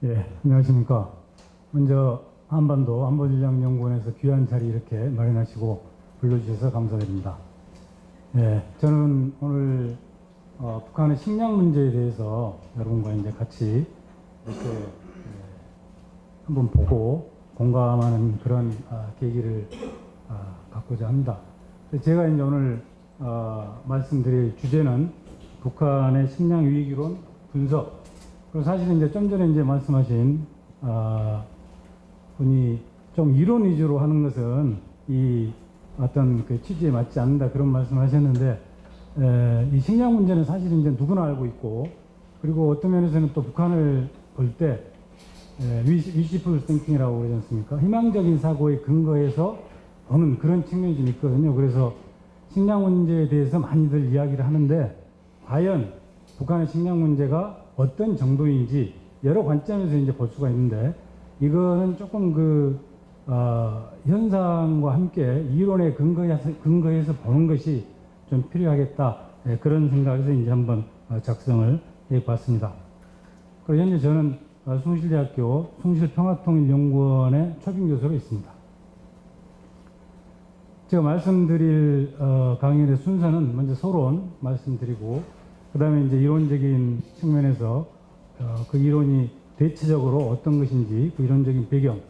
예, 안녕하십니까. 먼저 한반도 안보전략연구원에서 귀한 자리 이렇게 마련하시고 불러주셔서 감사드립니다. 예, 저는 오늘 북한의 식량 문제에 대해서 여러분과 이제 같이 이렇게 한번 보고 공감하는 그런 계기를 갖고자 합니다. 제가 이제 오늘 말씀드릴 주제는 북한의 식량 위기론 분석. 그리고 사실은 이제 좀 전에 이제 말씀하신 분이 좀 이론 위주로 하는 것은 이 어떤 그 취지에 맞지 않는다 그런 말씀하셨는데 이 식량 문제는 사실 이제 누구나 알고 있고, 그리고 어떤 면에서는 또 북한을 볼 때 위시풀 띵킹이라고 그러지 않습니까? 희망적인 사고에 근거해서 보는 그런 측면이 좀 있거든요. 그래서 식량 문제에 대해서 많이들 이야기를 하는데, 과연 북한의 식량 문제가 어떤 정도인지 여러 관점에서 이제 볼 수가 있는데, 이거는 조금 현상과 함께 이론에 근거해서 보는 것이 좀 필요하겠다. 그런 생각에서 이제 한번 작성을 해 봤습니다. 그리고 현재 저는 숭실대학교 숭실평화통일연구원의 초빙교수로 있습니다. 제가 말씀드릴 강연의 순서는 먼저 서론 말씀드리고, 그 다음에 이제 이론적인 측면에서 그 이론이 대체적으로 어떤 것인지 그 이론적인 배경,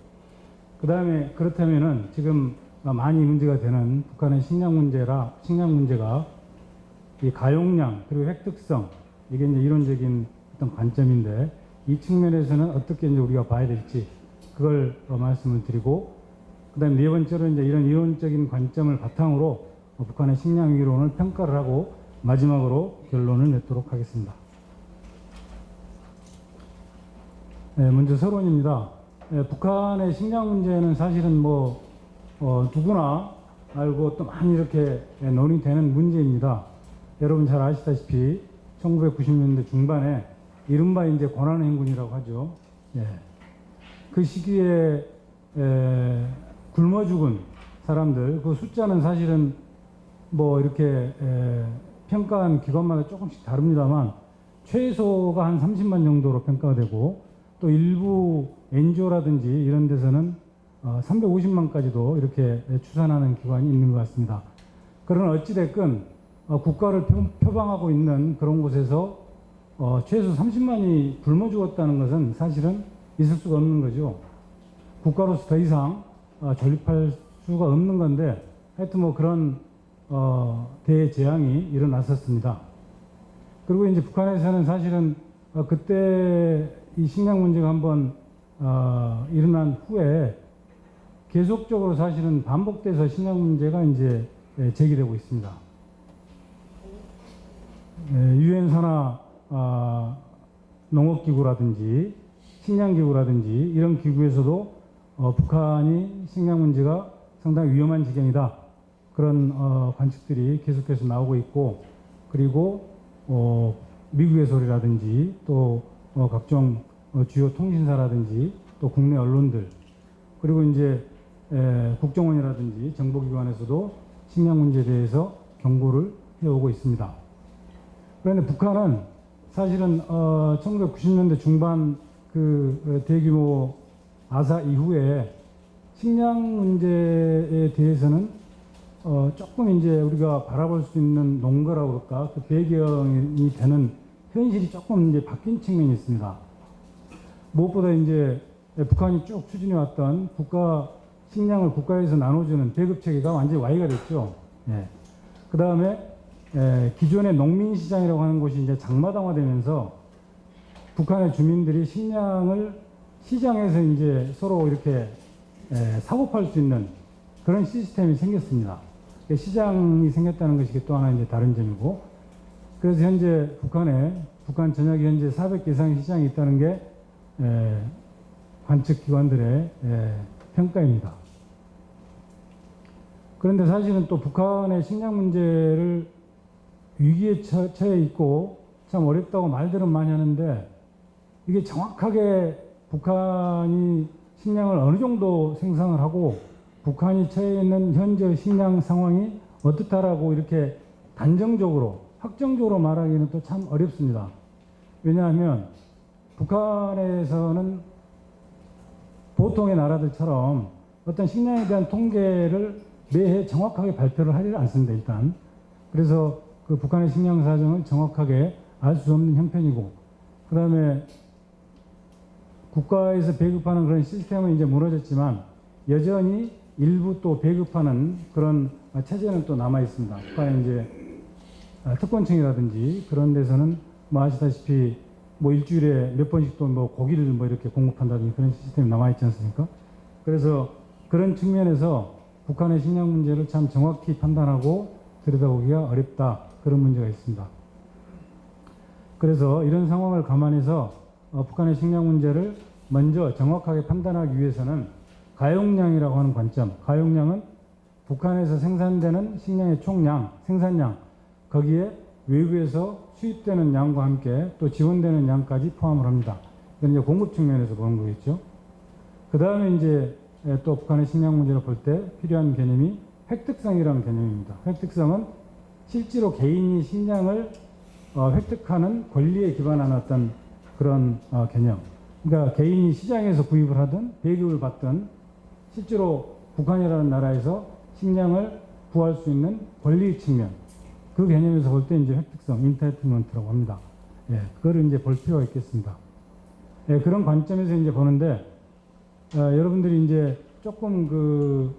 그 다음에 그렇다면은 지금 많이 문제가 되는 북한의 식량 문제가 이 가용량 그리고 획득성, 이게 이제 이론적인 어떤 관점인데, 이 측면에서는 어떻게 이제 우리가 봐야 될지 그걸 말씀을 드리고, 그 다음에 네 번째로 이제 이런 이론적인 관점을 바탕으로 북한의 식량 위기론을 평가를 하고 마지막으로 결론을 맺도록 하겠습니다. 먼저 서론입니다. 북한의 식량 문제는 사실은 누구나 알고 또 많이 이렇게 논의되는 문제입니다. 여러분 잘 아시다시피 1990년대 중반에 이른바 이제 고난행군이라고 하죠. 그 시기에 굶어 죽은 사람들, 그 숫자는 사실은 이렇게 평가한 기관마다 조금씩 다릅니다만 최소가 한 30만 정도로 평가가 되고, 또 일부 NGO라든지 이런 데서는 350만까지도 이렇게 추산하는 기관이 있는 것 같습니다. 그러나 어찌됐건 국가를 표방하고 있는 그런 곳에서 최소 30만이 굶어 죽었다는 것은 사실은 있을 수가 없는 거죠. 국가로서 더 이상 존립할 수가 없는 건데, 하여튼 그런 대재앙이 일어났었습니다. 그리고 이제 북한에서는 사실은 그때 이 식량 문제가 한번 일어난 후에 계속적으로 사실은 반복돼서 식량 문제가 이제 제기되고 있습니다. 유엔 산하 농업기구라든지 식량기구라든지 이런 기구에서도 북한이 식량 문제가 상당히 위험한 지경이다, 그런 관측들이 계속해서 나오고 있고, 그리고 미국의 소리라든지 또 각종 주요 통신사라든지 또 국내 언론들, 그리고 이제 국정원이라든지 정보기관에서도 식량 문제에 대해서 경고를 해오고 있습니다. 그런데 북한은 사실은 1990년대 중반 그 대규모 아사 이후에 식량 문제에 대해서는 조금 이제 우리가 바라볼 수 있는 농가라고 그럴까, 그 배경이 되는 현실이 조금 이제 바뀐 측면이 있습니다. 무엇보다 이제 북한이 쭉 추진해왔던 식량을 국가에서 나눠주는 배급 체계가 완전히 와해가 됐죠. 그 다음에 기존의 농민시장이라고 하는 곳이 이제 장마당화되면서 북한의 주민들이 식량을 시장에서 이제 서로 이렇게 사고팔 수 있는 그런 시스템이 생겼습니다. 시장이 생겼다는 것이 또 하나 이제 다른 점이고, 그래서 현재 북한 전역에 현재 400개 이상의 시장이 있다는 게 관측 기관들의 평가입니다. 그런데 사실은 또 북한의 식량 문제를 위기에 처해 있고 참 어렵다고 말들은 많이 하는데, 이게 정확하게 북한이 식량을 어느 정도 생산을 하고 북한이 처해 있는 현재 식량 상황이 어떻다라고 이렇게 단정적으로 확정적으로 말하기는 또 참 어렵습니다. 왜냐하면 북한에서는 보통의 나라들처럼 어떤 식량에 대한 통계를 매해 정확하게 발표를 하지 않습니다, 일단. 그래서 그 북한의 식량 사정은 정확하게 알 수 없는 형편이고, 그 다음에 국가에서 배급하는 그런 시스템은 이제 무너졌지만, 여전히 일부 또 배급하는 그런 체제는 또 남아 있습니다. 북한의 이제 특권층이라든지 그런 데서는 뭐 아시다시피 뭐 일주일에 몇 번씩 또 뭐 고기를 뭐 이렇게 공급한다든지 그런 시스템이 남아 있지 않습니까? 그래서 그런 측면에서 북한의 식량 문제를 참 정확히 판단하고 들여다보기가 어렵다, 그런 문제가 있습니다. 그래서 이런 상황을 감안해서 북한의 식량 문제를 먼저 정확하게 판단하기 위해서는 가용량이라고 하는 관점, 가용량은 북한에서 생산되는 식량의 총량, 생산량, 거기에 외부에서 수입되는 양과 함께 또 지원되는 양까지 포함을 합니다. 이건 이제 공급 측면에서 보는 거겠죠. 그 다음에 이제 또 북한의 식량 문제를 볼 때 필요한 개념이 획득성이라는 개념입니다. 획득성은 실제로 개인이 식량을 획득하는 권리에 기반한 어떤 그런 개념. 그러니까 개인이 시장에서 구입을 하든 배급을 받든 실제로 북한이라는 나라에서 식량을 구할 수 있는 권리 측면, 그 개념에서 볼 때 이제 획득성, 인타이틀먼트라고 합니다. 예, 그거를 이제 볼 필요가 있겠습니다. 예, 그런 관점에서 이제 보는데, 여러분들이 이제 조금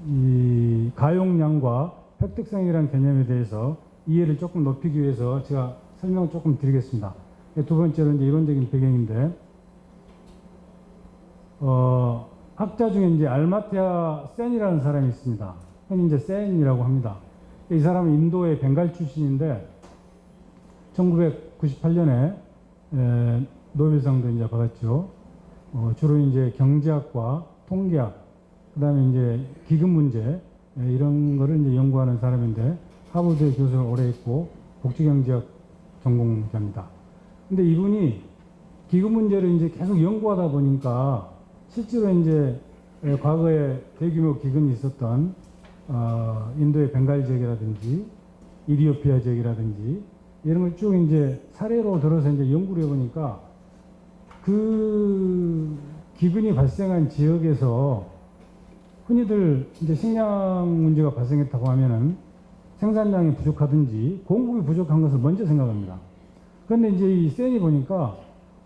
이 가용량과 획득성이라는 개념에 대해서 이해를 조금 높이기 위해서 제가 설명을 조금 드리겠습니다. 예, 두 번째로 이제 이론적인 배경인데, 학자 중에 이제 알마티아 센이라는 사람이 있습니다. 흔히 이제 센이라고 합니다. 이 사람은 인도의 벵갈 출신인데 1998년에 노벨상도 이제 받았죠. 주로 이제 경제학과 통계학, 그다음에 이제 기금 문제 이런 거를 이제 연구하는 사람인데 하버드 교수를 오래 했고 복지경제학 전공자입니다. 근데 이분이 기금 문제를 이제 계속 연구하다 보니까 실제로 이제 과거에 대규모 기근이 있었던 인도의 벵갈 지역이라든지 이리오피아 지역이라든지 이런 걸 쭉 이제 사례로 들어서 이제 연구를 해보니까 그 기근이 발생한 지역에서 흔히들 이제 식량 문제가 발생했다고 하면은 생산량이 부족하든지 공급이 부족한 것을 먼저 생각합니다. 그런데 이제 이 센이 보니까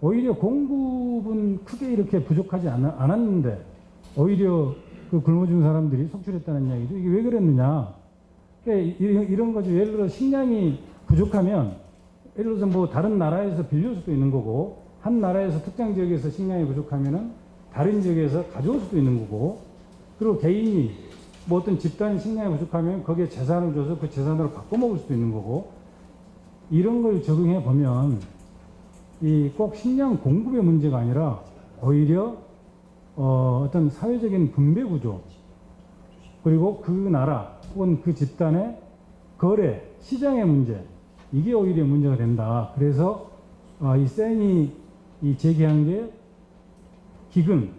오히려 공급은 크게 이렇게 부족하지 않았는데 오히려 그 굶어 죽은 사람들이 속출했다는 이야기죠. 이게 왜 그랬느냐? 그러니까 이런 거죠. 예를 들어 식량이 부족하면 예를 들어서 뭐 다른 나라에서 빌릴 수도 있는 거고 한 나라에서 특정 지역에서 식량이 부족하면은 다른 지역에서 가져올 수도 있는 거고 그리고 개인이 뭐 어떤 집단이 식량이 부족하면 거기에 재산을 줘서 그 재산으로 바꿔 먹을 수도 있는 거고 이런 걸 적용해 보면 이 꼭 식량 공급의 문제가 아니라 오히려 어떤 사회적인 분배 구조 그리고 그 나라 혹은 그 집단의 거래 시장의 문제 이게 오히려 문제가 된다. 그래서 이 센이 제기한 게 기근.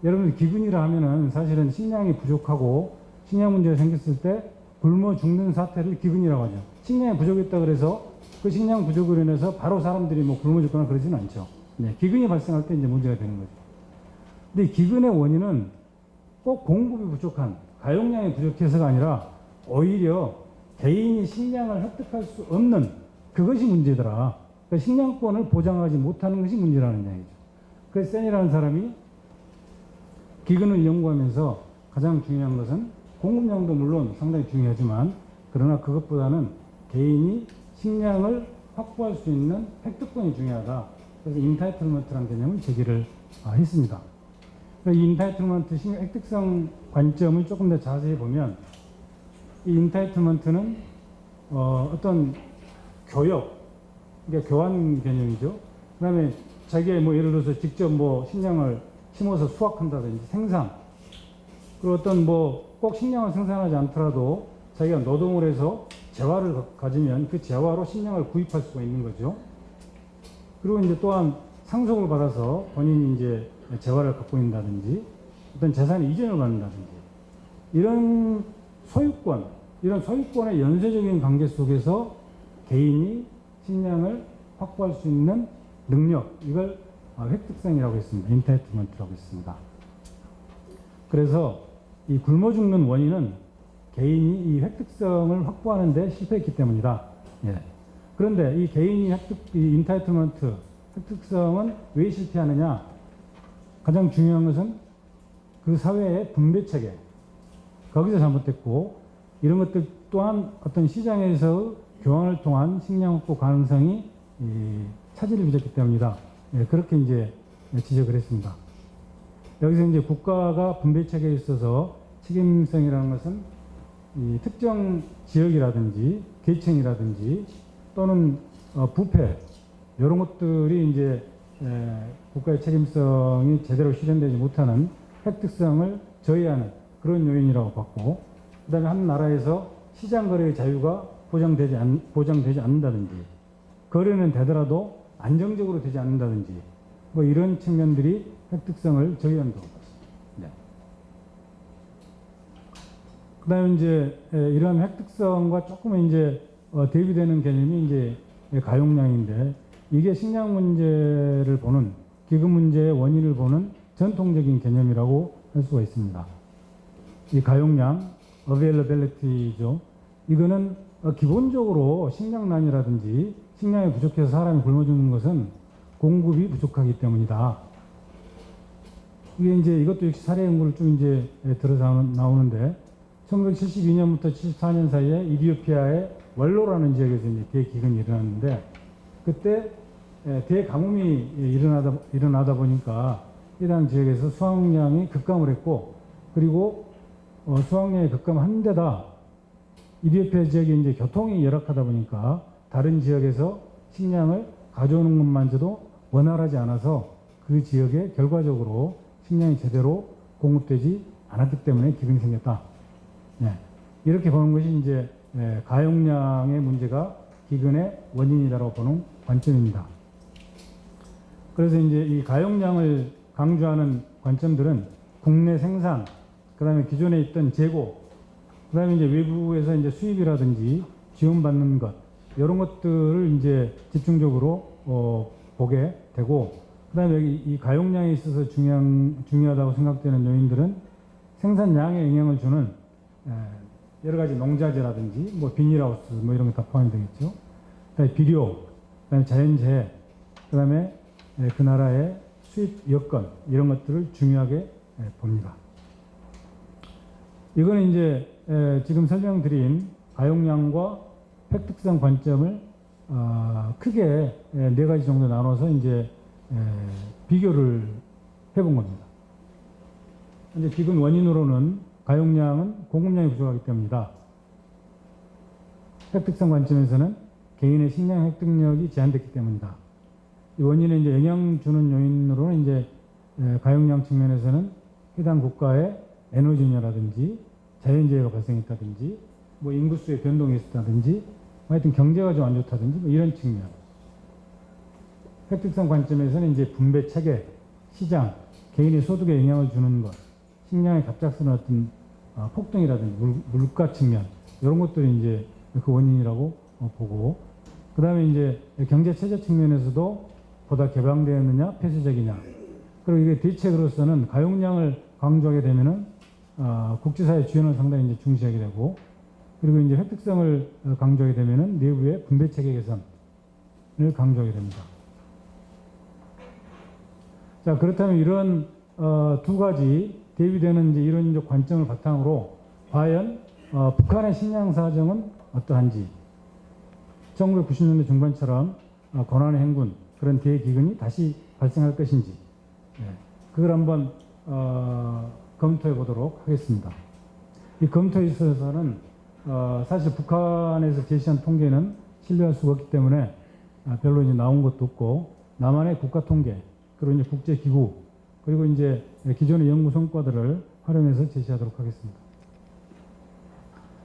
여러분 기근이라 하면은 사실은 식량이 부족하고 식량 문제가 생겼을 때 굶어 죽는 사태를 기근이라고 하죠. 식량이 부족했다 그래서 그 식량 부족으로 인해서 바로 사람들이 뭐 굶어 죽거나 그러지는 않죠. 네, 기근이 발생할 때 이제 문제가 되는 거죠. 근데 기근의 원인은 꼭 공급이 부족한 가용량이 부족해서가 아니라 오히려 개인이 식량을 획득할 수 없는 그것이 문제더라. 그러니까 식량권을 보장하지 못하는 것이 문제라는 이야기죠. 그래서 센이라는 사람이 기근을 연구하면서 가장 중요한 것은 공급량도 물론 상당히 중요하지만 그러나 그것보다는 개인이 식량을 확보할 수 있는 획득권이 중요하다. 그래서 인타이틀먼트라는 개념을 제기를 했습니다. 이 인타이틀먼트 획득성 관점을 조금 더 자세히 보면 이 인타이틀먼트는 어떤 교역, 그러니까 교환 개념이죠. 그 다음에 자기가 뭐 예를 들어서 직접 뭐 식량을 심어서 수확한다든지 생산, 그리고 어떤 뭐 꼭 식량을 생산하지 않더라도 자기가 노동을 해서 재화를 가지면 그 재화로 식량을 구입할 수가 있는 거죠. 그리고 이제 또한 상속을 받아서 본인이 이제 재화를 갖고 있다든지 어떤 재산의 이전을 받는다든지 이런 소유권, 이런 소유권의 연쇄적인 관계 속에서 개인이 식량을 확보할 수 있는 능력, 이걸 획득성이라고 했습니다. 인타이틀먼트라고 했습니다. 그래서 이 굶어 죽는 원인은 개인이 이 획득성을 확보하는 데 실패했기 때문이다. 예. 그런데 이 개인이 이 인타이틀먼트, 획득성은 왜 실패하느냐? 가장 중요한 것은 그 사회의 분배 체계, 거기서 잘못됐고, 이런 것들 또한 어떤 시장에서 교환을 통한 식량 확보 가능성이 차질을 빚었기 때문이다. 예, 그렇게 이제 지적을 했습니다. 여기서 이제 국가가 분배 체계에 있어서 책임성이라는 것은 이 특정 지역이라든지 계층이라든지 또는 부패 이런 것들이 이제 국가의 책임성이 제대로 실현되지 못하는 획득성을 저해하는 그런 요인이라고 봤고, 그다음에 한 나라에서 시장 거래의 자유가 보장되지 않는다든지, 거래는 되더라도 안정적으로 되지 않는다든지, 뭐 이런 측면들이 획득성을 저해한다고 봤습니다. 네. 그다음에 이제 이러한 획득성과 조금 이제 대비되는 개념이 이제 가용량인데, 이게 식량 문제를 보는, 기금 문제의 원인을 보는 전통적인 개념이라고 할 수가 있습니다. 이 가용량, availability죠. 이거는 기본적으로 식량난이라든지 식량이 부족해서 사람이 굶어 죽는 것은 공급이 부족하기 때문이다. 이게 이제 이것도 역시 사례 연구를 쭉 이제 들어서 나오는데, 1972년부터 74년 사이에 이디오피아의 월로라는 지역에서 이제 대기근이 일어났는데, 그때 대가뭄이 일어나다 보니까 해당 지역에서 수확량이 급감을 했고, 그리고 수확량이 급감한 데다 이디오피아 지역이 이제 교통이 열악하다 보니까 다른 지역에서 식량을 가져오는 것만저도 원활하지 않아서 그 지역에 결과적으로 식량이 제대로 공급되지 않았기 때문에 기근이 생겼다. 네. 이렇게 보는 것이 이제 가용량의 문제가 기근의 원인이라고 보는 관점입니다. 그래서 이제 이 가용량을 강조하는 관점들은 국내 생산, 그 다음에 기존에 있던 재고, 그 다음에 이제 외부에서 이제 수입이라든지 지원받는 것, 이런 것들을 이제 집중적으로 보게 되고, 그 다음에 여기 이 가용량에 있어서 중요하다고 생각되는 요인들은 생산량에 영향을 주는 여러 가지 농자재라든지 뭐 비닐하우스 뭐 이런 거 다 포함이 되겠죠. 그다음에 비료, 그다음에 자연재해, 그다음에 그 나라의 수입 여건, 이런 것들을 중요하게 봅니다. 이거는 이제 지금 설명드린 가용량과 획득성 관점을 크게 네 가지 정도 나눠서 이제 비교를 해본 겁니다. 이제 기근 원인으로는 가용량은 공급량이 부족하기 때문이다. 획득성 관점에서는 개인의 식량 획득력이 제한됐기 때문이다. 이 원인은 이제 영향 주는 요인으로는 이제 가용량 측면에서는 해당 국가의 에너지냐라든지 자연재해가 발생했다든지 뭐 인구수의 변동이 있었다든지 하여튼 경제가 좀 안 좋다든지 뭐 이런 측면. 획득성 관점에서는 이제 분배 체계, 시장, 개인의 소득에 영향을 주는 것, 식량의 갑작스러운 어떤 폭등이라든지 물가 측면, 이런 것들이 이제 그 원인이라고 보고, 그 다음에 이제 경제 체제 측면에서도 보다 개방되었느냐, 폐쇄적이냐. 그리고 이게 대책으로서는 가용량을 강조하게 되면은 국제사회 지원을 상당히 이제 중시하게 되고, 그리고 이제 획득성을 강조하게 되면은 내부의 분배 체계 개선을 강조하게 됩니다. 자, 그렇다면 이런 두 가지 대비되는 이제 이론적 관점을 바탕으로 과연 북한의 식량 사정은 어떠한지, 1990년대 중반처럼 고난의 행군, 그런 대기근이 다시 발생할 것인지, 그걸 한번 검토해 보도록 하겠습니다. 이 검토에 있어서는 사실 북한에서 제시한 통계는 신뢰할 수가 없기 때문에 별로 이제 나온 것도 없고, 남한의 국가 통계, 그리고 이제 국제기구, 그리고 이제 기존의 연구 성과들을 활용해서 제시하도록 하겠습니다.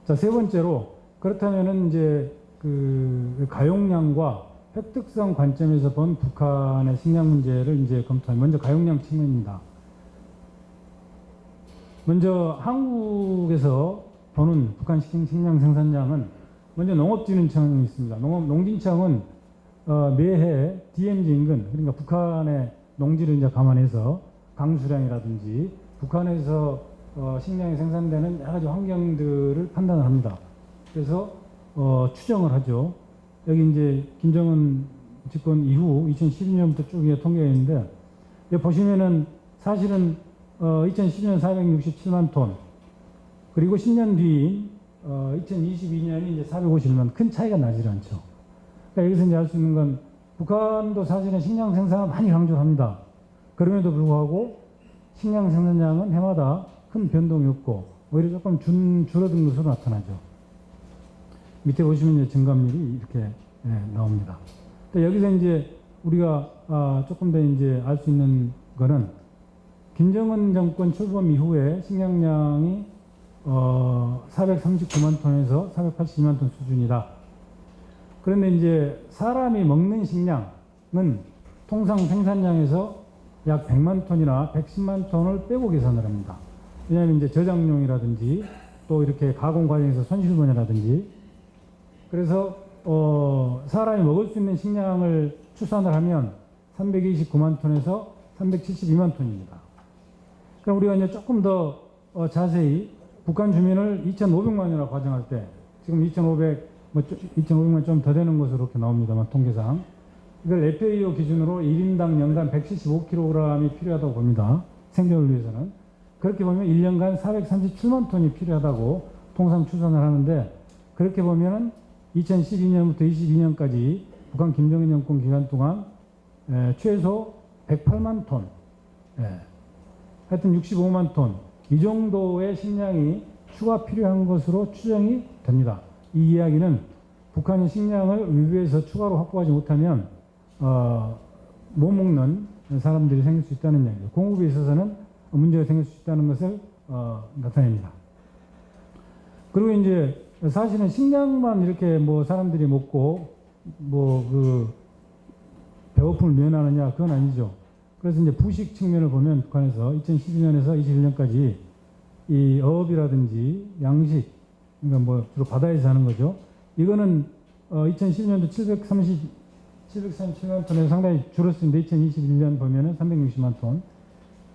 자, 세 번째로, 그렇다면은 이제 그 가용량과 획득성 관점에서 본 북한의 식량 문제를 이제 검토하면, 먼저 가용량 측면입니다. 먼저 한국에서 보는 북한 식량 생산량은 먼저 농업진흥청이 있습니다. 농진청은 매해 DMZ 인근, 그러니까 북한의 농지를 이제 감안해서 강수량이라든지 북한에서 식량이 생산되는 여러 가지 환경들을 판단을 합니다. 그래서 추정을 하죠. 여기 이제 김정은 집권 이후 2012년부터 쭉 통계가 있는데, 여기 보시면은 사실은 2012년 467만 톤, 그리고 10년 뒤인 2022년이 이제 451만, 큰 차이가 나질 않죠. 그러니까 여기서 이제 알 수 있는 건 북한도 사실은 식량 생산을 많이 강조합니다. 그럼에도 불구하고 식량 생산량은 해마다 큰 변동이 없고 오히려 조금 줄어든 것으로 나타나죠. 밑에 보시면 이제 증감률이 이렇게 나옵니다. 여기서 이제 우리가 조금 더 이제 알 수 있는 거는 김정은 정권 출범 이후에 식량량이 439만 톤에서 482만 톤 수준이다. 그런데 이제 사람이 먹는 식량은 통상 생산량에서 약 100만 톤이나 110만 톤을 빼고 계산을 합니다. 왜냐하면 이제 저장용이라든지 또 이렇게 가공 과정에서 손실분해라든지, 그래서 사람이 먹을 수 있는 식량을 추산을 하면 329만 톤에서 372만 톤입니다. 그럼 우리가 이제 조금 더 자세히 북한 주민을 2,500만이라고 가정할 때, 지금 2,500만 좀 더 되는 것으로 이렇게 나옵니다만 통계상, 이걸 FAO 기준으로 1인당 연간 175kg이 필요하다고 봅니다. 생존을 위해서는. 그렇게 보면 1년간 437만 톤이 필요하다고 통상 추산을 하는데, 그렇게 보면은 2012년부터 22년까지 북한 김정은 정권 기간 동안 최소 108만 톤, 하여튼 65만 톤, 이 정도의 식량이 추가 필요한 것으로 추정이 됩니다. 이 이야기는 북한이 식량을 외부에서 추가로 확보하지 못하면 못 먹는 사람들이 생길 수 있다는 이야기죠. 공급에 있어서는 문제가 생길 수 있다는 것을 나타냅니다. 그리고 이제 사실은 식량만 이렇게 뭐 사람들이 먹고 배고픔을 면하느냐, 그건 아니죠. 그래서 이제 부식 측면을 보면 북한에서 2012년에서 21년까지 이 어업이라든지 양식, 그러니까 뭐 주로 바다에서 하는 거죠. 이거는 2012년도 737만 톤에 상당히 줄었습니다. 2021년 보면은 360만 톤.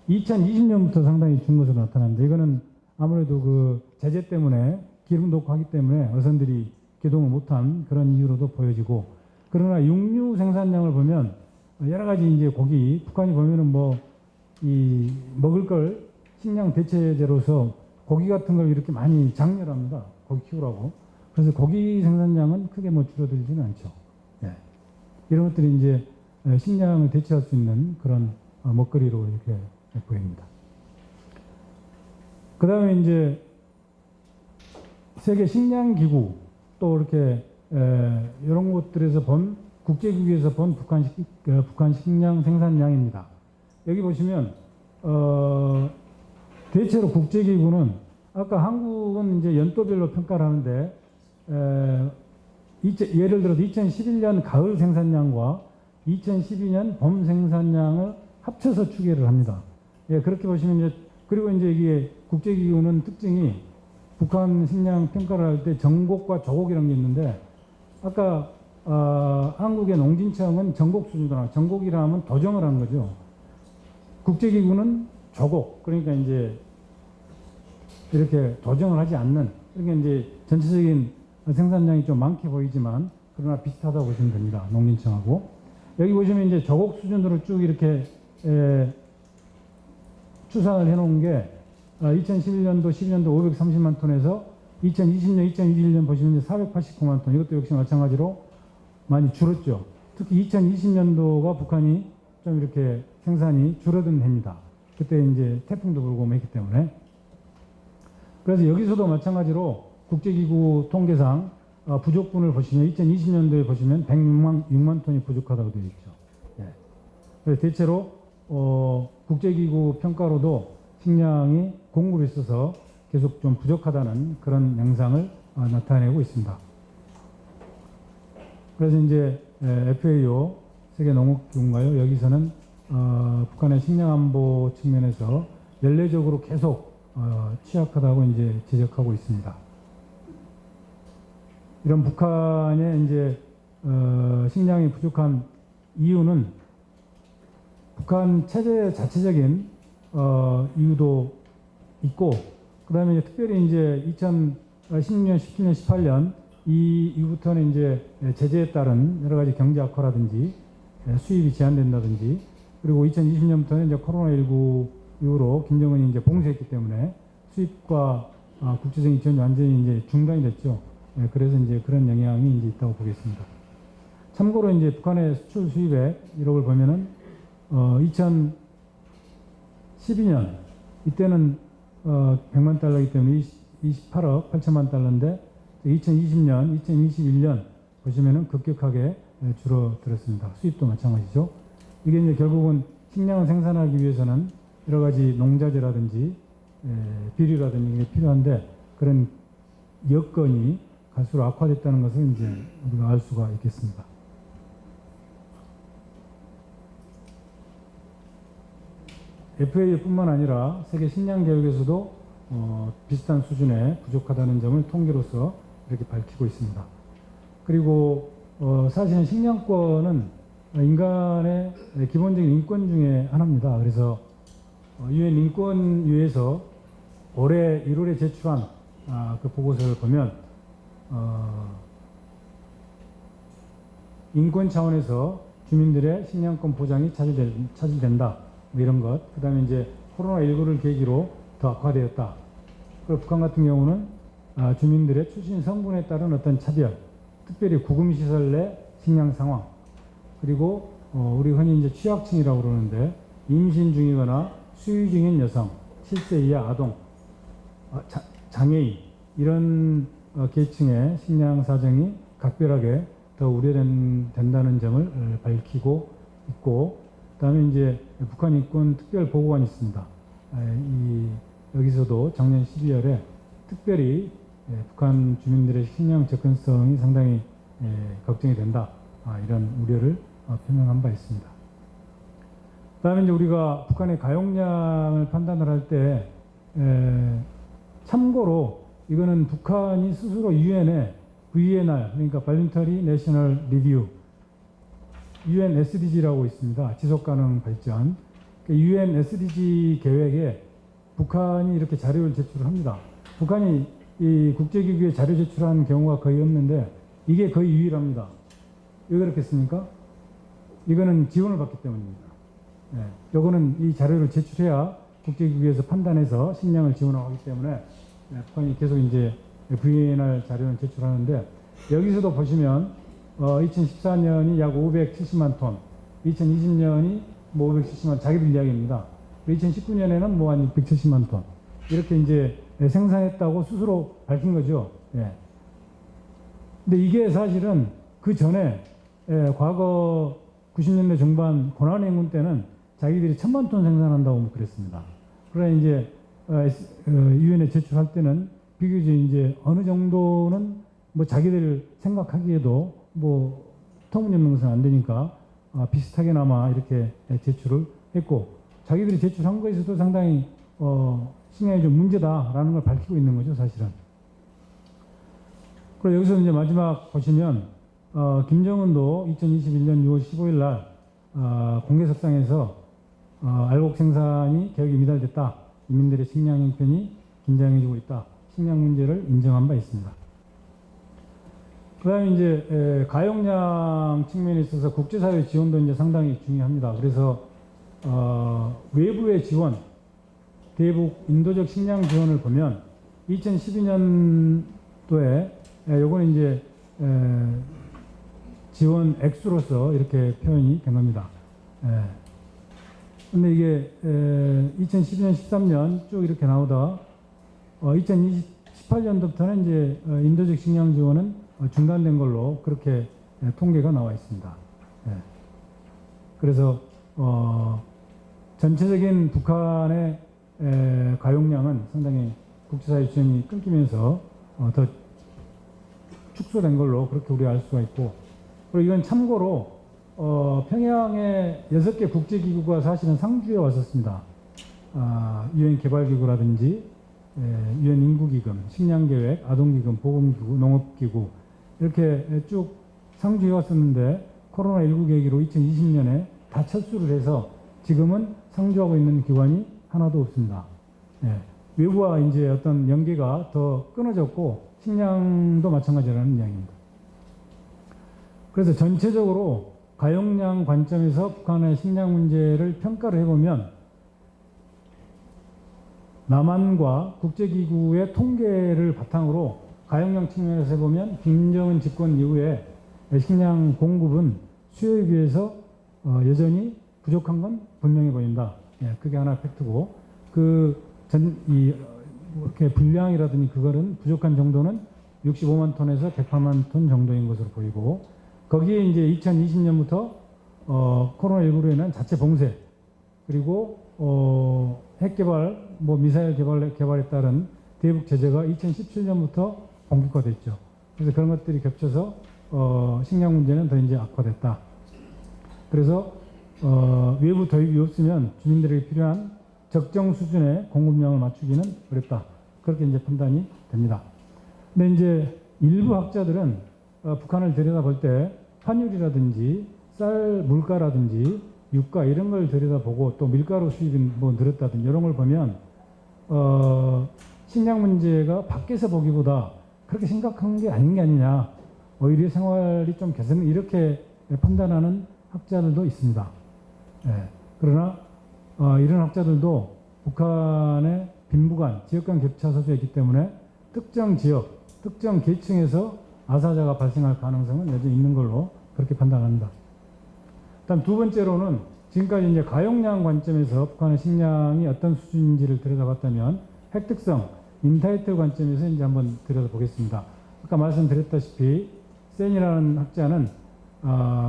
2020년부터 상당히 준 것으로 나타납니다. 이거는 아무래도 그 제재 때문에 기름도 없고 하기 때문에 어선들이 개동을 못한 그런 이유로도 보여지고, 그러나 육류 생산량을 보면 여러 가지 이제 고기, 북한이 보면은 이 먹을 걸 식량 대체제로서 고기 같은 걸 이렇게 많이 장려합니다. 고기 키우라고. 그래서 고기 생산량은 크게 줄어들지는 않죠. 이런 것들이 이제 식량을 대체할 수 있는 그런 먹거리로 이렇게 보입니다. 그 다음에 이제 세계 식량기구, 또 이렇게 이런 곳들에서 본, 국제기구에서 본 북한 식량 생산량입니다. 여기 보시면 대체로 국제기구는, 아까 한국은 이제 연도별로 평가를 하는데 예를 들어서 2011년 가을 생산량과 2012년 봄 생산량을 합쳐서 추계를 합니다. 그렇게 보시면 이제, 그리고 이제 이게 국제기구는 특징이 북한 식량 평가를 할 때 정곡과 조곡이라는 게 있는데, 아까 한국의 농진청은 정곡 수준으로, 정곡이라 하면 도정을 하는 거죠. 국제기구는 조곡, 그러니까 이제 이렇게 도정을 하지 않는, 그러니까 이제 전체적인 생산량이 좀 많게 보이지만 그러나 비슷하다고 보시면 됩니다. 농진청하고. 여기 보시면 이제 조곡 수준으로 쭉 이렇게 추산을 해놓은 게 2011년도, 12년도 530만 톤에서 2020년, 2021년 보시면 이제 489만 톤, 이것도 역시 마찬가지로 많이 줄었죠. 특히 2020년도가 북한이 좀 이렇게 생산이 줄어든 해입니다. 그때 이제 태풍도 불고 했기 때문에. 그래서 여기서도 마찬가지로 국제기구 통계상 부족분을 보시면 2020년도에 보시면 106만 톤이 부족하다고 되어 있죠. 그래서 대체로 국제기구 평가로도 식량이 공급에 있어서 계속 좀 부족하다는 그런 양상을 나타내고 있습니다. 그래서 이제 FAO 세계농업기구인가요? 여기서는 북한의 식량 안보 측면에서 연례적으로 계속 취약하다고 이제 지적하고 있습니다. 이런 북한의 이제 식량이 부족한 이유는 북한 체제 자체적인 이유도 있고, 그다음에 특별히 이제 2016년, 17년, 18년 이 이후부터는 이제 제재에 따른 여러 가지 경제 악화라든지 수입이 제한된다든지, 그리고 2020년부터는 이제 코로나19 이후로 김정은이 이제 봉쇄했기 때문에 수입과 국제적인 지원이 완전히 이제 중단이 됐죠. 그래서 이제 그런 영향이 이제 있다고 보겠습니다. 참고로 이제 북한의 수출 수입액 1억을 보면은 2012년 이때는 100만 달러이기 때문에 28억 8천만 달러인데 2020년, 2021년 보시면은 급격하게 줄어들었습니다. 수입도 마찬가지죠. 이게 이제 결국은 식량을 생산하기 위해서는 여러 가지 농자재라든지 비료라든지 이게 필요한데, 그런 여건이 갈수록 악화됐다는 것을 이제 우리가 알 수가 있겠습니다. FAO뿐만 아니라 세계 식량 계획에서도 비슷한 수준에 부족하다는 점을 통계로서 이렇게 밝히고 있습니다. 그리고 사실은 식량권은 인간의 기본적인 인권 중에 하나입니다. 그래서 유엔 인권위에서 올해 1월에 제출한 그 보고서를 보면 인권 차원에서 주민들의 식량권 보장이 차질된다. 뭐 이런 것. 그 다음에 이제 코로나19를 계기로 더 악화되었다. 그리고 북한 같은 경우는 주민들의 출신 성분에 따른 어떤 차별, 특별히 구금시설 내 식량 상황, 그리고 우리 흔히 이제 취약층이라고 그러는데 임신 중이거나 수유 중인 여성, 7세 이하 아동, 장애인, 이런 계층의 식량 사정이 각별하게 더 우려된다는 점을 밝히고 있고, 그다음에 이제 북한 인권 특별 보고관이 있습니다. 여기서도 작년 12월에 특별히 북한 주민들의 식량 접근성이 상당히 걱정이 된다, 이런 우려를 표명한 바 있습니다. 그다음에 이제 우리가 북한의 가용량을 판단을 할 때 참고로 이거는 북한이 스스로 유엔에 VNR, 그러니까 Voluntary National Review, UN SDG라고 있습니다. 지속가능 발전. UN SDG 계획에 북한이 이렇게 자료를 제출을 합니다. 북한이 이 국제기구에 자료 제출하는 경우가 거의 없는데 이게 거의 유일합니다. 왜 그렇겠습니까? 이거는 지원을 받기 때문입니다. 요거는 이 자료를 제출해야 국제기구에서 판단해서 식량을 지원하기 때문에 북한이 계속 이제 VNR 자료를 제출하는데, 여기서도 보시면 2014년이 약 570만 톤, 2020년이 뭐 570만, 자기들 이야기입니다. 2019년에는 뭐 한 670만 톤, 이렇게 이제 생산했다고 스스로 밝힌 거죠. 근데 이게 사실은 그 전에 과거 90년대 중반 고난행군 때는 자기들이 1000만 톤 생산한다고 뭐 그랬습니다. 그러나 이제 유엔에 제출할 때는 비교적 이제 어느 정도는 뭐 자기들 생각하기에도 뭐 터무니없는 것은 안 되니까 비슷하게나마 이렇게 제출을 했고, 자기들이 제출한 거에서도 상당히 식량이 좀 문제다라는 걸 밝히고 있는 거죠, 사실은. 그리고 여기서 이제 마지막 보시면 김정은도 2021년 6월 15일 날 공개석상에서 알곡 생산이 계획이 미달됐다, 인민들의 식량 형편이 긴장해지고 있다, 식량 문제를 인정한 바 있습니다. 그 다음에 이제 가용량 측면에 있어서 국제사회 지원도 이제 상당히 중요합니다. 그래서 외부의 지원, 대북 인도적 식량 지원을 보면 2012년도에 요거는 이제 지원 액수로서 이렇게 표현이 된 겁니다. 근데 이게 2012년, 13년 쭉 이렇게 나오다 2018년도부터는 이제 인도적 식량 지원은 중단된 걸로 그렇게 통계가 나와 있습니다. 그래서 전체적인 북한의 가용량은 상당히 국제사회 지원이 끊기면서 더 축소된 걸로 그렇게 우리가 알 수가 있고, 그리고 이건 참고로 평양에 6개 국제기구가 사실은 상주에 왔었습니다. 유엔 개발기구라든지 유엔 인구기금, 식량계획, 아동기금, 보건기구, 농업기구, 이렇게 쭉 상주해 왔었는데 코로나19 계기로 2020년에 다 철수를 해서 지금은 상주하고 있는 기관이 하나도 없습니다. 예. 외부와 이제 어떤 연계가 더 끊어졌고 식량도 마찬가지라는 이야기입니다. 그래서 전체적으로 가용량 관점에서 북한의 식량 문제를 평가를 해보면 남한과 국제기구의 통계를 바탕으로 가용량 측면에서 해보면 김정은 집권 이후에 식량 공급은 수요에 비해서 여전히 부족한 건 분명해 보인다. 예, 그게 하나 팩트고 이렇게 분량이라든지 그거는 부족한 정도는 65만 톤에서 108만 톤 정도인 것으로 보이고 거기에 이제 2020년부터 코로나19로 인한 자체 봉쇄 그리고 핵 개발, 미사일 개발에 따른 대북 제재가 2017년부터 본격화됐죠. 그래서 그런 것들이 겹쳐서 식량 문제는 더 이제 악화됐다. 그래서 외부 도입이 없으면 주민들에게 필요한 적정 수준의 공급량을 맞추기는 어렵다. 그렇게 이제 판단이 됩니다. 근데 이제 일부 학자들은 북한을 들여다볼 때 환율이라든지 쌀 물가라든지 유가 이런 걸 들여다보고 또 밀가루 수입이 늘었다든지 이런 걸 보면 식량 문제가 밖에서 보기보다 그렇게 심각한 게 아닌 게 아니냐. 오히려 생활이 좀 개선 이렇게 판단하는 학자들도 있습니다. 예. 그러나 이런 학자들도 북한의 빈부간, 지역 간 격차 소수가 있기 때문에 특정 지역, 특정 계층에서 아사자가 발생할 가능성은 여전히 있는 걸로 그렇게 판단합니다. 일단 두 번째로는 지금까지 이제 가용량 관점에서 북한의 식량이 어떤 수준인지를 들여다봤다면 획득성, 인타이틀 관점에서 이제 한번 들여다보겠습니다. 아까 말씀드렸다시피 센이라는 학자는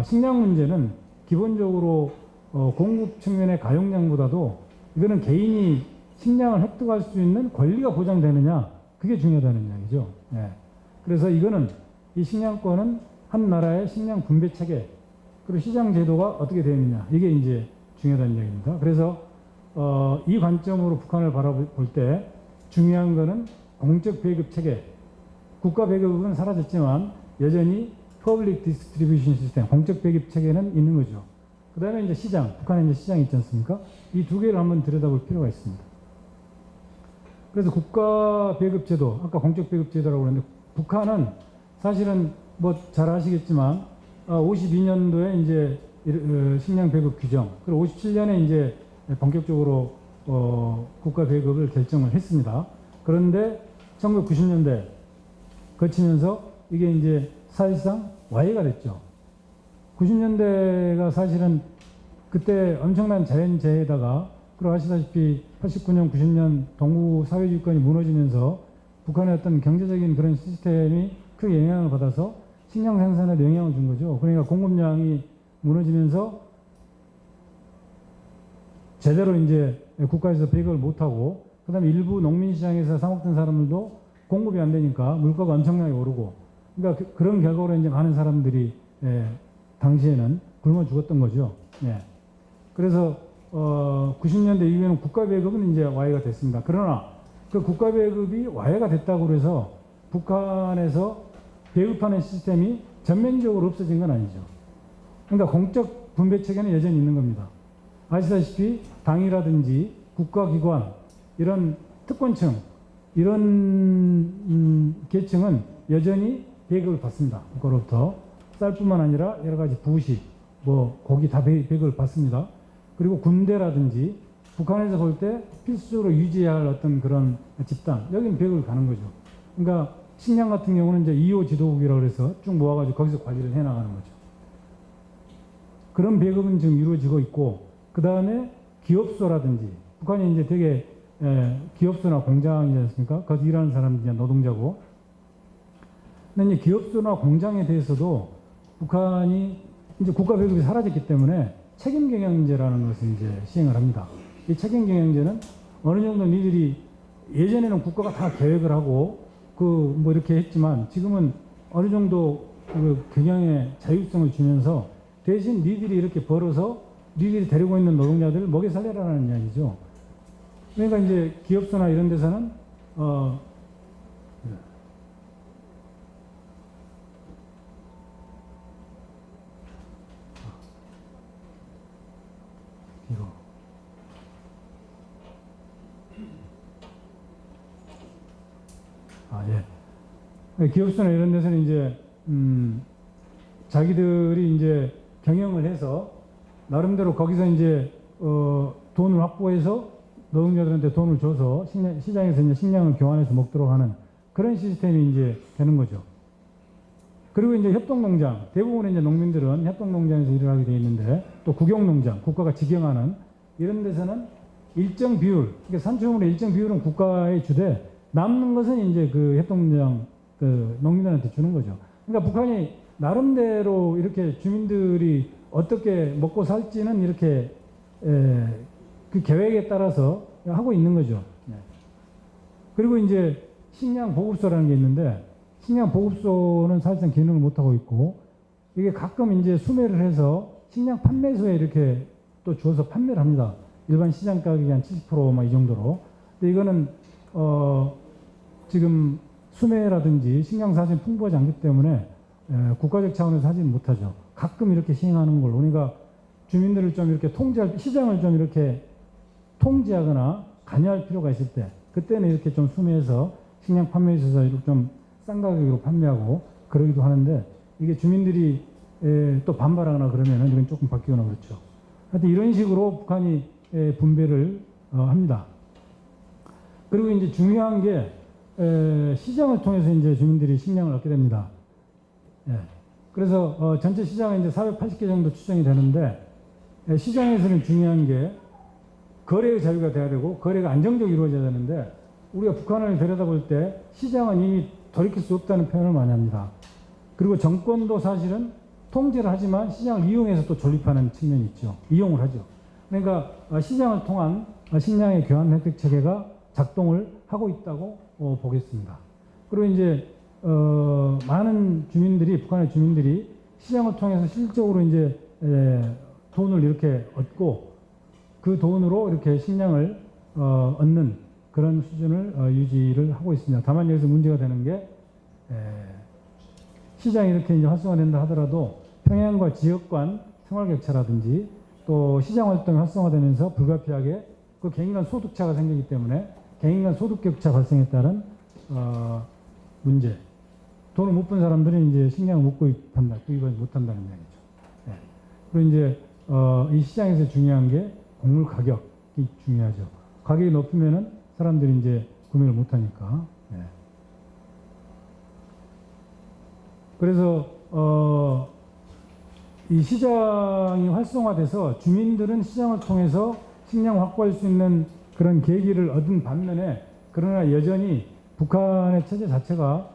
식량 문제는 기본적으로 공급 측면의 가용량보다도 이거는 개인이 식량을 획득할 수 있는 권리가 보장되느냐 그게 중요하다는 이야기죠. 예. 그래서 이거는 이 식량권은 한 나라의 식량 분배 체계 그리고 시장 제도가 어떻게 되어 있느냐 이게 이제 중요하다는 이야기입니다. 그래서 이 관점으로 북한을 바라볼 때 중요한 거는 공적 배급 체계 국가 배급은 사라졌지만 여전히 퍼블릭 디스트리뷰션 시스템 공적 배급 체계는 있는 거죠. 그 다음에 이제 시장, 북한에 이제 시장이 있지 않습니까? 이 두 개를 한번 들여다볼 필요가 있습니다. 그래서 국가 배급 제도, 아까 공적 배급 제도라고 그랬는데 북한은 사실은 잘 아시겠지만 52년도에 이제 식량 배급 규정, 그리고 57년에 이제 본격적으로 국가 배급을 결정을 했습니다. 그런데 1990년대 거치면서 이게 이제 사실상 와해가 됐죠. 90년대가 사실은 그때 엄청난 자연재해에다가 그리고 아시다시피 89년, 90년 동구 사회주의권이 무너지면서 북한의 어떤 경제적인 그런 시스템이 크게 영향을 받아서 식량 생산에 영향을 준 거죠. 그러니까 공급량이 무너지면서 제대로 이제 국가에서 배급을 못하고 그 다음에 일부 농민시장에서 사 먹던 사람들도 공급이 안 되니까 물가가 엄청나게 오르고 그러니까 그런 결과로 이제 많은 사람들이 당시에는 굶어 죽었던 거죠. 예. 그래서 90년대 이후에는 국가 배급은 이제 와해가 됐습니다. 그러나 그 국가 배급이 와해가 됐다고 해서 북한에서 배급하는 시스템이 전면적으로 없어진 건 아니죠. 그러니까 공적 분배 체계는 여전히 있는 겁니다. 아시다시피 당이라든지 국가기관 이런 특권층 이런 계층은 여전히 배급을 받습니다. 국가로부터 쌀뿐만 아니라 여러 가지 부식, 고기 다 배급을 받습니다. 그리고 군대라든지 북한에서 볼 때 필수적으로 유지해야 할 어떤 그런 집단 여기는 배급을 가는 거죠. 그러니까 식량 같은 경우는 이제 2호 지도국이라고 해서 쭉 모아가지고 거기서 관리를 해나가는 거죠. 그런 배급은 지금 이루어지고 있고 그 다음에 기업소라든지 북한이 이제 되게 기업소나 공장이지 않습니까? 거기 일하는 사람들이 노동자고. 근데 이제 기업소나 공장에 대해서도 북한이 이제 국가 배급이 사라졌기 때문에 책임 경영제라는 것을 이제 시행을 합니다. 이 책임 경영제는 어느 정도 니들이 예전에는 국가가 다 계획을 하고 이렇게 했지만 지금은 어느 정도 그 경영의 자율성을 주면서 대신 니들이 이렇게 벌어서 니들이 데리고 있는 노동자들을 먹여 살려라는 이야기죠. 그러니까 이제 기업소나 이런 데서는 기업소나 이런 데서는 이제 자기들이 이제 경영을 해서 나름대로 거기서 이제 돈을 확보해서 노동자들한테 돈을 줘서 시장에서 이제 식량을 교환해서 먹도록 하는 그런 시스템이 이제 되는 거죠. 그리고 이제 협동농장, 대부분의 이제 농민들은 협동농장에서 일을 하게 되어 있는데, 또 국영농장, 국가가 직영하는 이런 데서는 일정 비율, 그러니까 산출물의 일정 비율은 국가에 주되 남는 것은 이제 그 협동농장 그 농민들한테 주는 거죠. 그러니까 북한이 나름대로 이렇게 주민들이 어떻게 먹고 살지는 이렇게 그 계획에 따라서 하고 있는 거죠. 그리고 이제 식량 보급소라는 게 있는데, 식량 보급소는 사실상 기능을 못 하고 있고, 이게 가끔 이제 수매를 해서 식량 판매소에 이렇게 또 주어서 판매를 합니다. 일반 시장 가격이 한 70% 이 정도로. 근데 이거는 지금 수매라든지 식량 사실 풍부하지 않기 때문에 국가적 차원에서 하지는 못하죠. 가끔 이렇게 시행하는 걸로. 그러니까 주민들을 좀 이렇게 통제할, 시장을 좀 이렇게 통제하거나 관여할 필요가 있을 때, 그때는 이렇게 좀 수매해서 식량 판매소에서 이렇게 좀 싼 가격으로 판매하고 그러기도 하는데, 이게 주민들이 또 반발하거나 그러면은 이건 조금 바뀌거나 그렇죠. 하여튼 이런 식으로 북한이 분배를 합니다. 그리고 이제 중요한 게 시장을 통해서 이제 주민들이 식량을 얻게 됩니다. 그래서 전체 시장은 이제 480개 정도 추정이 되는데, 시장에서는 중요한 게 거래의 자유가 돼야 되고 거래가 안정적으로 이루어져야 되는데, 우리가 북한을 들여다볼 때 시장은 이미 돌이킬 수 없다는 표현을 많이 합니다. 그리고 정권도 사실은 통제를 하지만 시장을 이용해서 또 존립하는 측면이 있죠. 이용을 하죠. 그러니까 시장을 통한 식량의 교환 혜택 체계가 작동을 하고 있다고 보겠습니다. 그리고 이제 많은 주민들이, 북한의 주민들이 시장을 통해서 실질적으로 이제 돈을 이렇게 얻고 그 돈으로 이렇게 식량을 얻는 그런 수준을 유지를 하고 있습니다. 다만 여기서 문제가 되는 게 시장이 이렇게 이제 활성화된다 하더라도 평양과 지역 간 생활 격차라든지 또 시장 활동이 활성화되면서 불가피하게 그 개인 간 소득 차가 생기기 때문에 개인 간 소득 격차 발생에 따른 문제. 돈을 못 번 사람들은 이제 식량을 못 구입한다, 구입을 못 한다는 이야기죠. 그리고 이제 이 시장에서 중요한 게 곡물 가격이 중요하죠. 가격이 높으면은 사람들이 이제 구매를 못 하니까. 그래서 이 시장이 활성화돼서 주민들은 시장을 통해서 식량 확보할 수 있는 그런 계기를 얻은 반면에, 그러나 여전히 북한의 체제 자체가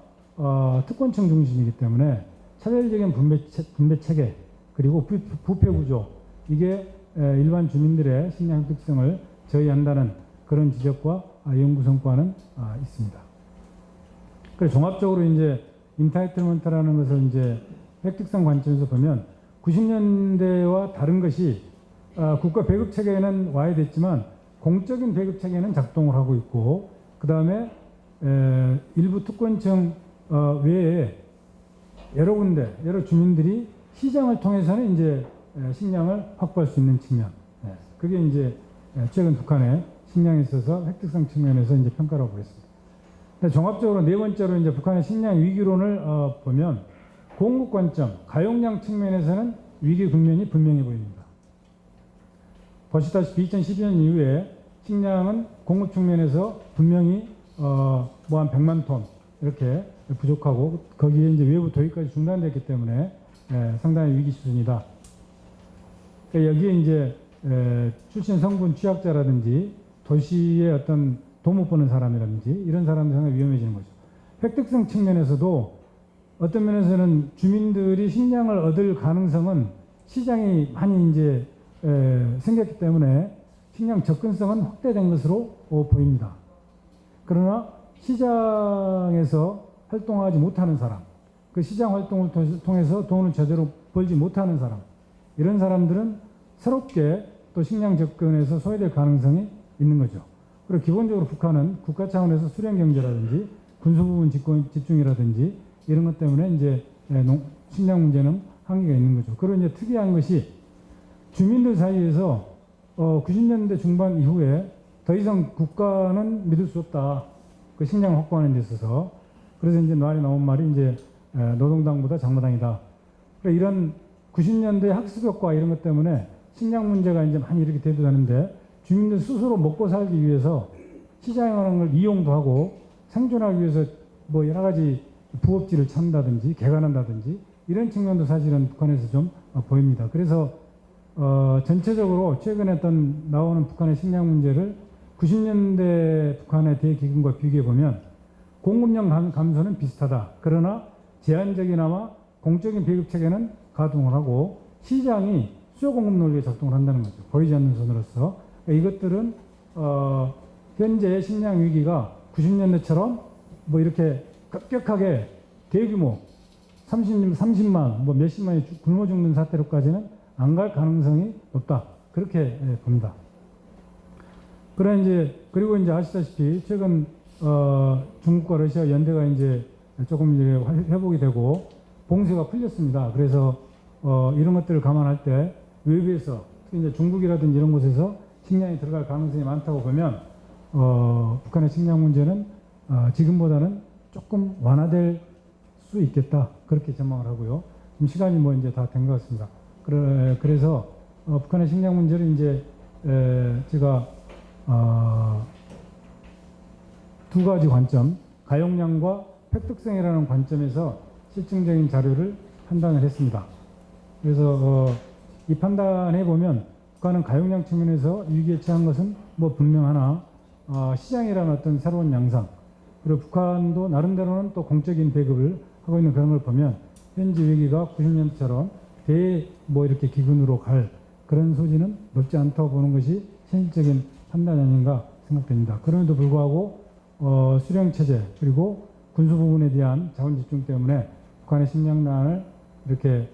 특권층 중심이기 때문에 차별적인 분배 체계 그리고 부패 구조, 이게 일반 주민들의 식량 획득성을 저해한다는 그런 지적과 연구 성과는 있습니다. 그래서 종합적으로 이제 인타이틀먼트라는 것을 이제 획득성 관점에서 보면 90년대와 다른 것이 국가 배급 체계는 와해됐지만 공적인 배급 체계는 작동을 하고 있고, 그 다음에 일부 특권층 외에 여러 군데, 여러 주민들이 시장을 통해서는 이제 식량을 확보할 수 있는 측면. 그게 이제 최근 북한의 식량에 있어서 획득성 측면에서 이제 평가를 하고 있습니다. 종합적으로 네 번째로 이제 북한의 식량 위기론을 보면 공급 관점, 가용량 측면에서는 위기 국면이 분명해 보입니다. 보시다시피 2012년 이후에 식량은 공급 측면에서 분명히 뭐 한 100만 톤 이렇게 부족하고, 거기에 이제 외부 도입까지 중단됐기 때문에 상당히 위기 수준이다. 그러니까 여기에 이제 출신 성분 취약자라든지 도시의 어떤 돈 못 버는 사람이라든지 이런 사람들이 상당히 위험해지는 거죠. 획득성 측면에서도 어떤 면에서는 주민들이 식량을 얻을 가능성은 시장이 많이 이제 생겼기 때문에 식량 접근성은 확대된 것으로 보입니다. 그러나 시장에서 활동하지 못하는 사람, 그 시장 활동을 통해서 돈을 제대로 벌지 못하는 사람, 이런 사람들은 새롭게 또 식량 접근에서 소외될 가능성이 있는 거죠. 그리고 기본적으로 북한은 국가 차원에서 수령 경제라든지 군수 부분 집중이라든지 이런 것 때문에 이제 식량 문제는 한계가 있는 거죠. 그리고 이제 특이한 것이 주민들 사이에서 90년대 중반 이후에 더 이상 국가는 믿을 수 없다. 그 식량 확보하는 데 있어서 그래서 이제 노안에 나온 말이 이제 노동당보다 장마당이다. 그러니까 이런 90년대 학습 효과 이런 것 때문에 식량 문제가 이제 많이 이렇게 대두되는데 주민들 스스로 먹고 살기 위해서 시장이라는 걸 이용도 하고 생존하기 위해서 뭐 여러 가지 부업지를 찾는다든지 개간한다든지 이런 측면도 사실은 북한에서 좀 보입니다. 그래서 전체적으로 최근에 나오는 북한의 식량 문제를 90년대 북한의 대기근과 비교해 보면 공급량 감소는 비슷하다. 그러나 제한적이나마 공적인 배급 체계는 가동을 하고 시장이 수요 공급 논리에 작동을 한다는 거죠. 보이지 않는 손으로서. 그러니까 이것들은 현재의 식량 위기가 90년대처럼 뭐 이렇게 급격하게 대규모 30만 뭐 몇십만이 굶어 죽는 사태로까지는 안 갈 가능성이 높다. 그렇게 봅니다. 그리고 이제 아시다시피 최근 중국과 러시아 연대가 이제 조금 이제 회복이 되고 봉쇄가 풀렸습니다. 그래서 이런 것들을 감안할 때 외부에서 특히 이제 중국이라든지 이런 곳에서 식량이 들어갈 가능성이 많다고 보면 북한의 식량 문제는 지금보다는 조금 완화될 수 있겠다. 그렇게 전망을 하고요. 지금 시간이 뭐 이제 다 된 것 같습니다. 그래서 북한의 식량 문제를 이제 제가 두 가지 관점, 가용량과 획득성이라는 관점에서 실증적인 자료를 판단을 했습니다. 그래서 이 판단해 보면 북한은 가용량 측면에서 위기에 처한 것은 뭐 분명하나 시장이라는 어떤 새로운 양상, 그리고 북한도 나름대로는 또 공적인 배급을 하고 있는 그런 걸 보면 현재 위기가 90년처럼 뭐 이렇게 기근으로 갈 그런 소지는 높지 않다고 보는 것이 현실적인 판단이 아닌가 생각됩니다. 그럼에도 불구하고 수령 체제 그리고 군수 부분에 대한 자원 집중 때문에 북한의 식량난을 이렇게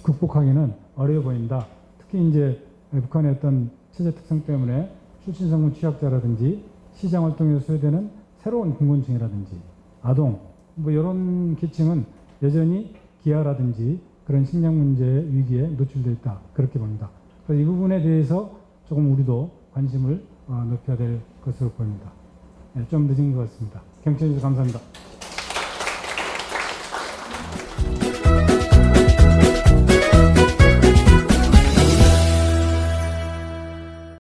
극복하기는 어려워 보인다. 특히 이제 북한의 어떤 체제 특성 때문에 출신 성분 취약자라든지 시장 활동에서 소외되는 새로운 공군층이라든지 아동 뭐 이런 계층은 여전히 기아라든지 그런 식량 문제 위기에 노출되어 있다. 그렇게 봅니다. 그래서 이 부분에 대해서 조금 우리도 관심을 높여야 될 것으로 보입니다. 좀 늦은 것 같습니다. 경청해 주셔서 감사합니다.